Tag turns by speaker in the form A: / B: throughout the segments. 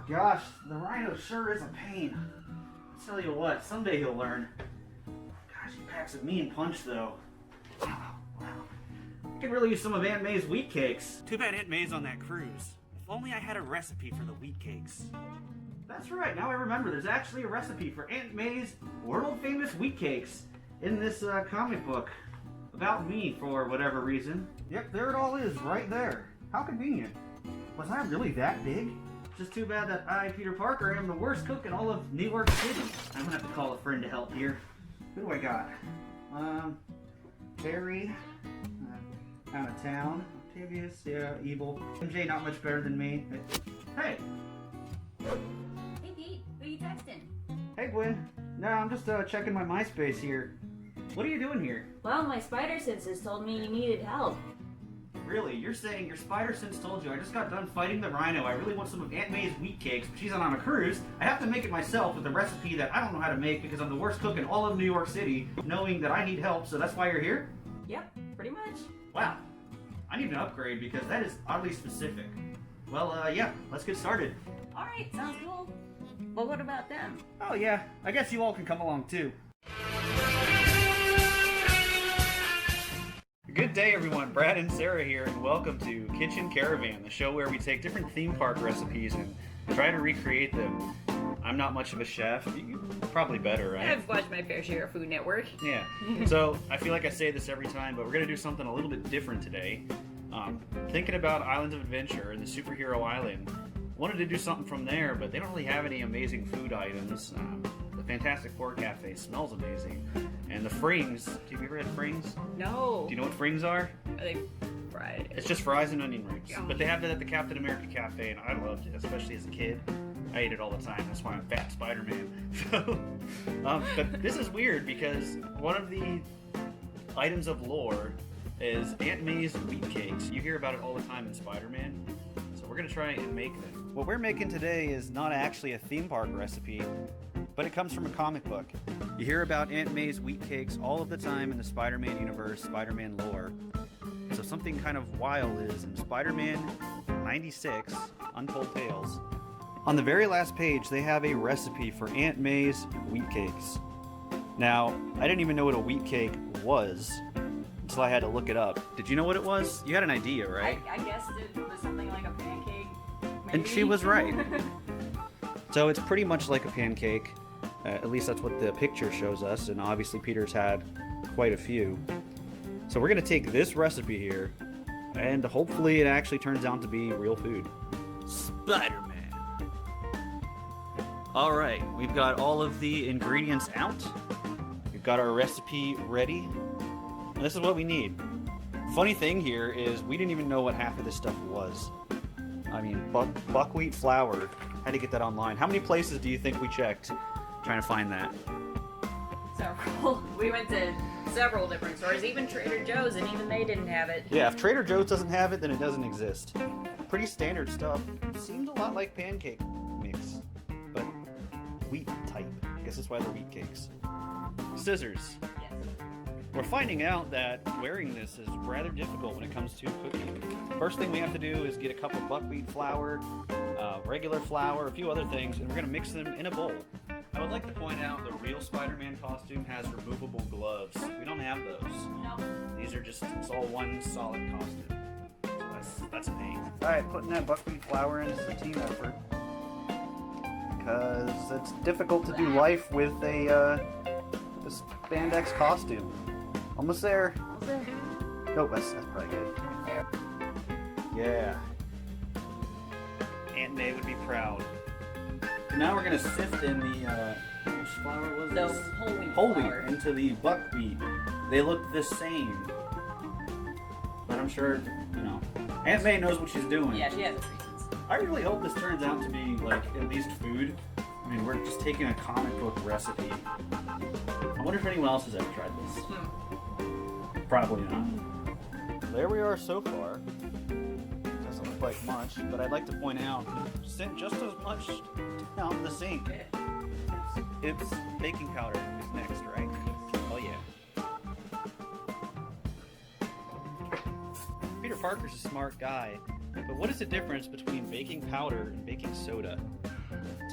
A: gosh, the rhino sure is a pain. I'll tell you what, someday he'll learn. Gosh, he packs a mean punch though. Wow. I could really use some of Aunt May's wheat cakes. Too bad Aunt May's on that cruise. If only I had a recipe for the wheat cakes. That's right, now I remember, there's actually a recipe for Aunt May's world-famous wheat cakes in this comic book. About me, for whatever reason. Yep, there it all is, right there. How convenient. Was I really that big? Just too bad that I, Peter Parker, am the worst cook in all of New York City. I'm gonna have to call a friend to help here. Who do I got? Barry, out of town. Octavius, yeah, evil. MJ, not much better than me. Hey!
B: Hey Pete, who are you texting?
A: Hey Gwen. No, I'm just checking my MySpace here. What are you doing here?
B: Well, my spider senses told me you needed help.
A: Really? You're saying your spider sense told you I just got done fighting the rhino. I really want some of Aunt May's wheat cakes, but she's on a cruise. I have to make it myself with a recipe that I don't know how to make because I'm the worst cook in all of New York City, knowing that I need help, so that's why you're here?
B: Yep, pretty much.
A: Wow. I need an upgrade because that is oddly specific. Well, yeah, let's get started.
B: Alright, sounds cool. But what about them?
A: Oh yeah, I guess you all can come along too. Good day everyone, Brad and Sarah here, and welcome to Kitchen Caravan, the show where we take different theme park recipes and try to recreate them. I'm not much of a chef. You're probably better, right?
B: I've watched my fair share of Food Network.
A: Yeah. So I feel like I say this every time, but we're going to do something a little bit different today. Thinking about Islands of Adventure and the Superhero Island. Wanted to do something from there, but they don't really have any amazing food items. The Fantastic Four Cafe smells amazing. And the Frings, have you ever had Frings?
B: No.
A: Do you know what Frings are?
B: Are they fried?
A: It's just fries and onion rings.
B: Yum.
A: But they have that at the Captain America Cafe, and I loved it, especially as a kid. I ate it all the time. That's why I'm fat Spider-Man. So, but this is weird because one of the items of lore is Aunt May's wheat cakes. You hear about it all the time in Spider-Man. So we're going to try and make them. What we're making today is not actually a theme park recipe, but it comes from a comic book. You hear about Aunt May's wheat cakes all of the time in the Spider-Man universe, Spider-Man lore. So something kind of wild is in Spider-Man 96, Untold Tales. On the very last page, they have a recipe for Aunt May's wheat cakes. Now, I didn't even know what a wheat cake was until I had to look it up. Did you know what it was? You had an idea, right?
B: I guessed it was something like a pancake. Maybe?
A: And she was right. So it's pretty much like a pancake. At least that's what the picture shows us, and obviously Peter's had quite a few. So we're going to take this recipe here, and hopefully it actually turns out to be real food. Spider-Man! Alright, we've got all of the ingredients out. We've got our recipe ready. And this is what we need. Funny thing here is we didn't even know what half of this stuff was. I mean, buckwheat flour. Had to get that online. How many places do you think we checked trying to find that?
B: Several. We went to several different stores, even Trader Joe's, and even they didn't have it.
A: Yeah, if Trader Joe's doesn't have it, then it doesn't exist. Pretty standard stuff. Seems a lot like pancake mix, but wheat type. I guess that's why they're wheat cakes. Scissors.
B: Yes.
A: We're finding out that wearing this is rather difficult when it comes to cooking. First thing we have to do is get a cup of buckwheat flour, regular flour, a few other things, and we're going to mix them in a bowl. I would like to point out the real Spider-Man costume has removable gloves. We don't have those.
B: No.
A: These are just, it's all one solid costume. So that's a pain. Alright, putting that buckwheat flour in is a team effort. Because it's difficult to do life with a spandex costume. Almost there. Nope, that's probably good. Yeah. Aunt May would be proud. Now we're gonna sift in the which flour was
B: The
A: this?
B: whole wheat
A: Wheat
B: flour.
A: into the buckwheat. They look the same, but I'm sure Aunt May knows what she's doing.
B: Yeah, she has its reasons.
A: I really hope this turns out to be like at least food. I mean, we're just taking a comic book recipe. I wonder if anyone else has ever tried this. Probably not. There we are so far. Doesn't look like much, but I'd like to point out sent just as much down the sink. It's baking powder is next, right? Oh yeah. Peter Parker's a smart guy, but what is the difference between baking powder and baking soda?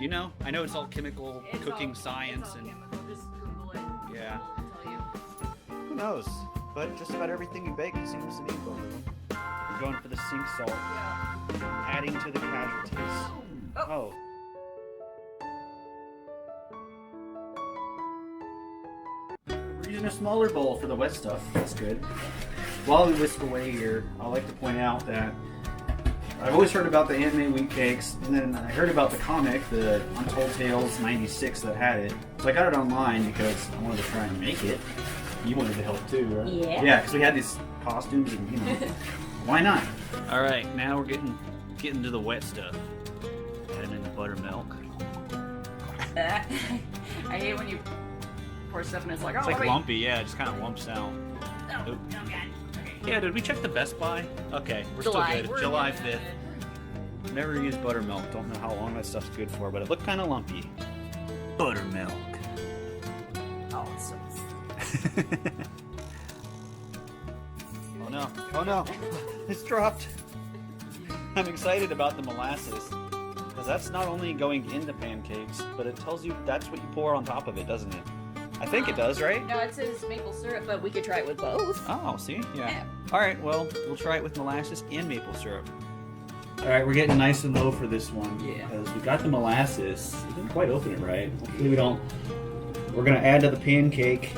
A: Do you know? I know it's all chemical
B: It's
A: cooking
B: all,
A: science
B: it's all
A: and
B: chemical. Just Google it.
A: yeah.
B: I'll tell you.
A: Who knows? But just about everything you bake seems to need both of them. We're going for the sink salt,
B: Yeah.
A: adding to the casualties. Oh. We're using a smaller bowl for the wet stuff. That's good. While we whisk away here, I like to point out that I've always heard about the handmade wheat cakes, and then I heard about the comic, the Untold Tales '96 that had it. So I got it online because I wanted to try and make it. You wanted to help too, right?
B: Yeah.
A: Yeah, because we had these costumes, and why not? All right, now we're getting to the wet stuff. Adding in the buttermilk.
B: I hate when you pour stuff and it's like, oh,
A: It's like
B: wait.
A: lumpy, yeah, it just kind of lumps out.
B: Oh,
A: Oop.
B: God. Okay.
A: Yeah, did we check the Best Buy? Okay, we're still good.
B: We're
A: July
B: good.
A: 5th. Never used buttermilk. Don't know how long that stuff's good for, but it looked kind of lumpy. Buttermilk.
B: Awesome.
A: Oh no. Oh no. It's dropped. I'm excited about the molasses. Because that's not only going into pancakes, but it tells you that's what you pour on top of it, doesn't it? I think it does, right?
B: No, it says maple syrup, but we could try it with both.
A: Oh, see? Yeah.
B: Yeah.
A: Alright, well, we'll try it with molasses and maple syrup. Alright, we're getting nice and low for this one.
B: Yeah.
A: Because we got the molasses. We didn't quite open it right. Hopefully we don't. We're going to add to the pancake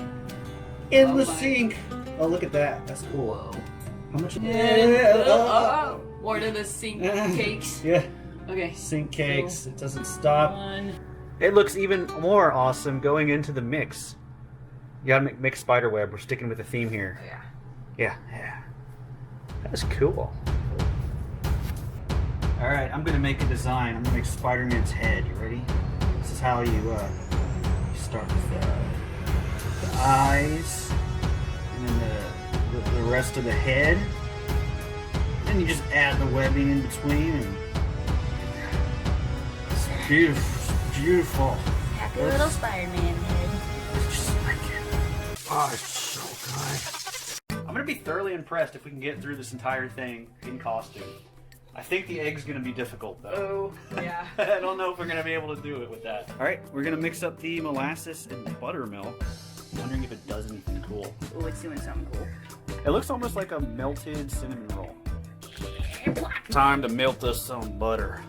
A: in
B: Oh
A: the
B: my.
A: sink. Oh, look at that. That's cool.
B: Whoa.
A: How much?
B: Oh, more to the sink cakes.
A: Yeah.
B: Okay.
A: Sink cakes. It doesn't stop.
B: One.
A: It looks even more awesome going into the mix. You gotta mix spiderweb. We're sticking with the theme here.
B: Yeah.
A: Yeah. That's cool. Alright, I'm gonna make a design. I'm gonna make Spider-Man's head. You ready? This is how you start with the eyes, and then the rest of the head. Then you just add the webbing in between, and it's beautiful.
B: Happy little Spider-Man head.
A: Just like it. Oh, it's so good. I'm gonna be thoroughly impressed if we can get through this entire thing in costume. I think the egg's gonna be difficult though.
B: Oh, yeah.
A: I don't know if we're gonna be able to do it with that. All right, we're gonna mix up the molasses and the buttermilk. I'm wondering if it does anything cool.
B: Oh, it's doing something cool.
A: It looks almost like a melted cinnamon roll. Time to melt us some butter.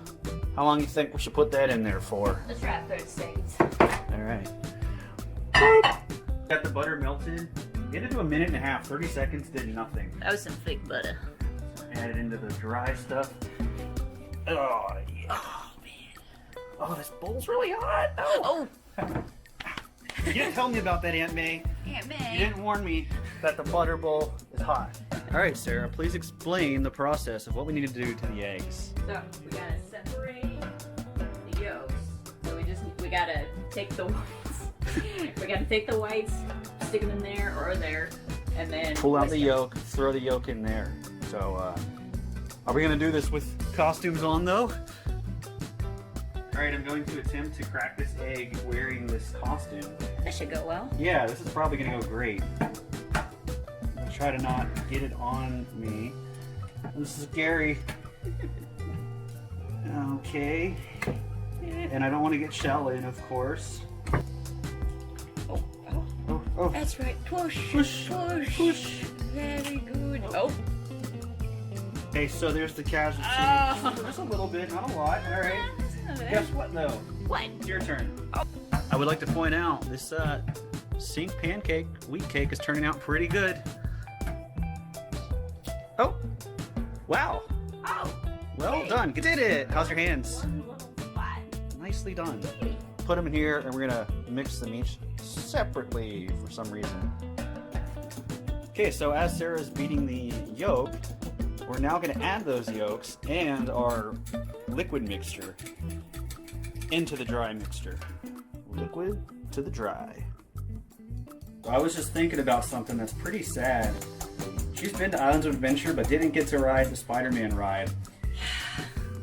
A: How long do you think we should put that in there for?
B: Let's try it 30 seconds.
A: All right. Got the butter melted. Get it to a minute and a half. 30 seconds did nothing.
B: That was some fake butter.
A: Add it into the dry stuff. Oh, yeah. Oh, man. Oh, this bowl's really hot. Oh. You didn't tell me about that, Aunt May.
B: Aunt May.
A: You didn't warn me that the butter bowl is hot. All right, Sarah, please explain the process of what we need to do to the eggs.
B: So we gotta separate the yolks. So we gotta take the whites. We gotta take the whites, stick them in there or there, and then
A: Pull out
B: whisk
A: the
B: them.
A: yolk, throw the yolk in there. So, are we gonna do this with costumes on though? All right, I'm going to attempt to crack this egg wearing this costume.
B: That should go well.
A: Yeah, this is probably gonna go great. I'm gonna try to not get it on me. This is scary. Okay. And I don't want to get shell in, of course.
B: Oh,
A: Oh.
B: that's right. Push,
A: Push,
B: push,
A: push.
B: Very good. Oh.
A: Okay, so there's the casualty.
B: Oh.
A: Just a little bit, not a lot. All right. Guess what, though?
B: What?
A: It's your turn. I would like to point out this sink pancake wheat cake is turning out pretty good. Oh, wow.
B: Oh.
A: Well
B: Yay.
A: done. You did it. How's your hands?
B: One little spot.
A: Nicely done. Put them in here, and we're gonna mix them each separately for some reason. Okay, so as Sarah's beating the yolk, we're now gonna add those yolks and our liquid mixture into the dry mixture. Liquid to the dry. I was just thinking about something that's pretty sad. She's been to Islands of Adventure, but didn't get to ride the Spider-Man ride.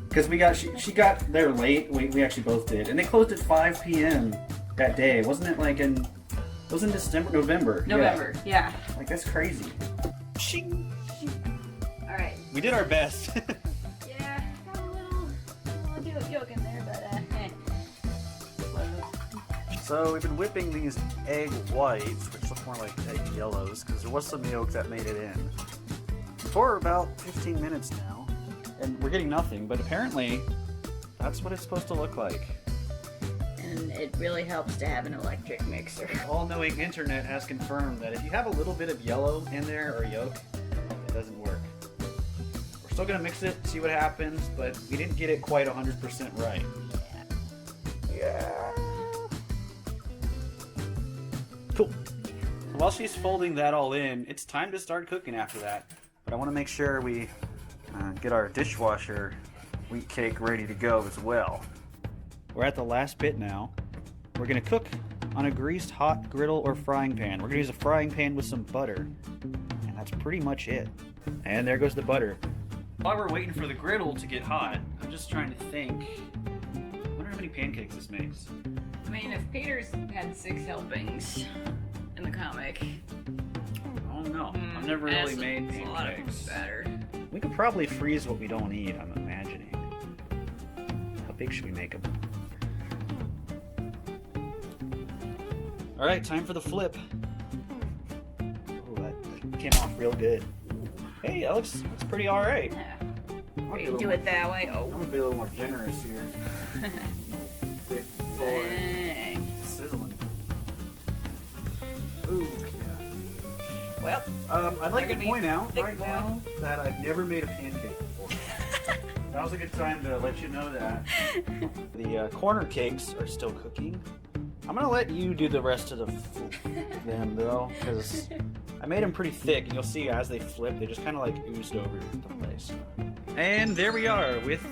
A: Because she got there late. We actually both did, and they closed at 5 p.m. that day. Wasn't it like in? It was in November.
B: November. Yeah.
A: Yeah. Like that's crazy.
B: All right.
A: We did our best.
B: Yeah. Got a little yolk in there, but
A: So we've been whipping these egg whites, which look more like egg yellows, because there was some yolk that made it in, for about 15 minutes now. And we're getting nothing, but apparently that's what it's supposed to look like.
B: And it really helps to have an electric mixer.
A: All-knowing internet has confirmed that if you have a little bit of yellow in there or yolk, it doesn't work. We're still gonna mix it, see what happens, but we didn't get it quite 100% right. Yeah. Cool. So while she's folding that all in, it's time to start cooking after that. But I want to make sure we get our dishwasher wheat cake ready to go as well. We're at the last bit now. We're going to cook on a greased hot griddle or frying pan. We're going to use a frying pan with some butter. And that's pretty much it. And there goes the butter. While we're waiting for the griddle to get hot, I'm just trying to think. I wonder how many pancakes this makes.
B: I mean, if Peter's had 6 helpings in the comic,
A: I don't know. I've never really made
B: a lot
A: pancakes.
B: better.
A: We could probably freeze what we don't eat, I'm imagining. How big should we make them? Alright, time for the flip. Oh, that came off real good. Hey, that looks pretty alright.
B: Yeah. You do it that way. Oh.
A: I'm gonna be a little more generous here. Big forward.
B: Dang.
A: Sizzling. Ooh, yeah.
B: Well,
A: I'd like to point out
B: thick
A: right now that I've never made a pancake before. That was a good time to let you know that. The corner cakes are still cooking. I'm gonna let you do the rest of them though, because I made them pretty thick, and you'll see as they flip, they just kind of like oozed over the place. And there we are with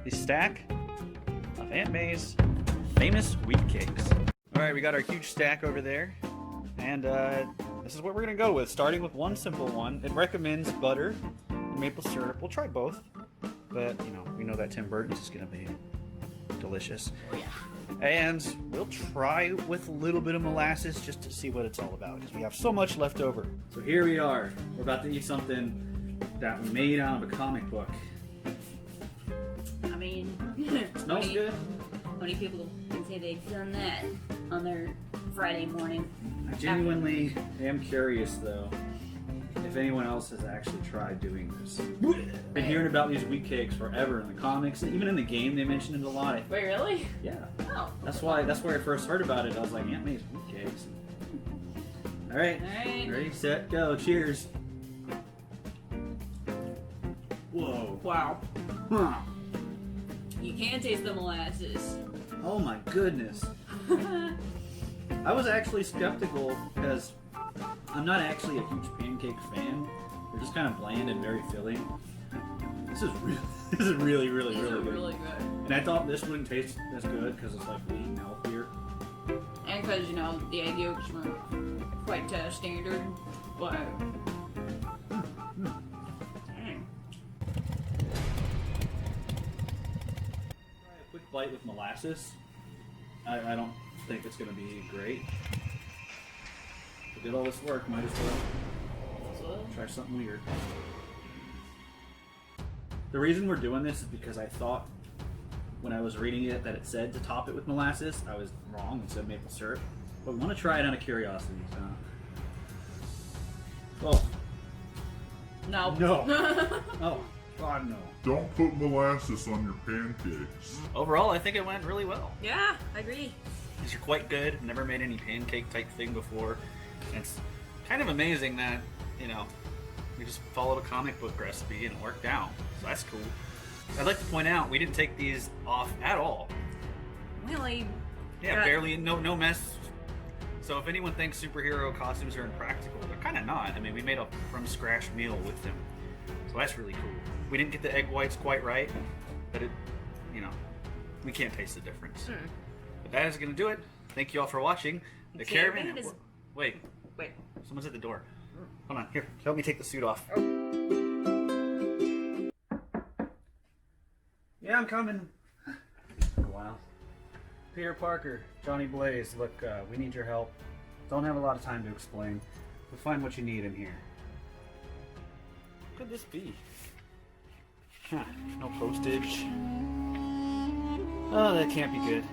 A: the stack of Aunt May's famous wheat cakes. All right, we got our huge stack over there, and this is what we're gonna go with, starting with one simple one. It recommends butter and maple syrup. We'll try both, but you know, we know that Tim Burton's is gonna be delicious.
B: oh yeah.
A: And we'll try with a little bit of molasses just to see what it's all about, because we have so much left over. So here we are. We're about to eat something that we made out of a comic book.
B: I mean,
A: Smells good.
B: How many people can say they've done that on their Friday morning?
A: I genuinely am curious, though, if anyone else has actually tried doing this. Been hearing about these wheat cakes forever in the comics, and even in the game they mentioned it a lot.
B: Wait, really?
A: Yeah.
B: Oh.
A: That's where I first heard about it. I was like, Aunt May's wheat cakes. All right.
B: Alright.
A: Ready, set, go. Cheers. Whoa.
B: Wow.
A: Huh.
B: You can taste the molasses.
A: Oh my goodness. I was actually skeptical because I'm not actually a huge pancake fan. They're just kind of bland and very filling. This is really, really
B: These are
A: good.
B: really good.
A: And I thought this wouldn't taste as good because it's like wheat and healthier.
B: And because, you know, the egg yolks were quite standard, but... Dang.
A: Try a quick bite with molasses. I don't think it's going to be great. We did all this work, might as well
B: So,
A: try something weird. The reason we're doing this is because I thought when I was reading it that it said to top it with molasses. I was wrong, it said maple syrup. But we want to try it out of curiosity. So. Oh.
B: no.
A: No. Oh, God, no.
C: Don't put molasses on your pancakes.
A: Overall, I think it went really well.
B: Yeah, I agree.
A: These are quite good. Never made any pancake type thing before. And it's kind of amazing that, you know, we just followed a comic book recipe and it worked out. So that's cool. I'd like to point out we didn't take these off at all.
B: Really?
A: Yeah, barely, no mess. So if anyone thinks superhero costumes are impractical, they're kind of not. I mean, we made a from scratch meal with them. So that's really cool. We didn't get the egg whites quite right, but it, you know, we can't taste the difference. But that is going to do it. Thank you all for watching. The
B: See,
A: caravan.
B: everything is-
A: Wait,
B: Wait.
A: someone's at the door. Hold on, here, help me take the suit off. Yeah, I'm coming. A while. Peter Parker, Johnny Blaze, look, we need your help. Don't have a lot of time to explain. We'll find what you need in here. What could this be? Huh, no postage. Oh, that can't be good.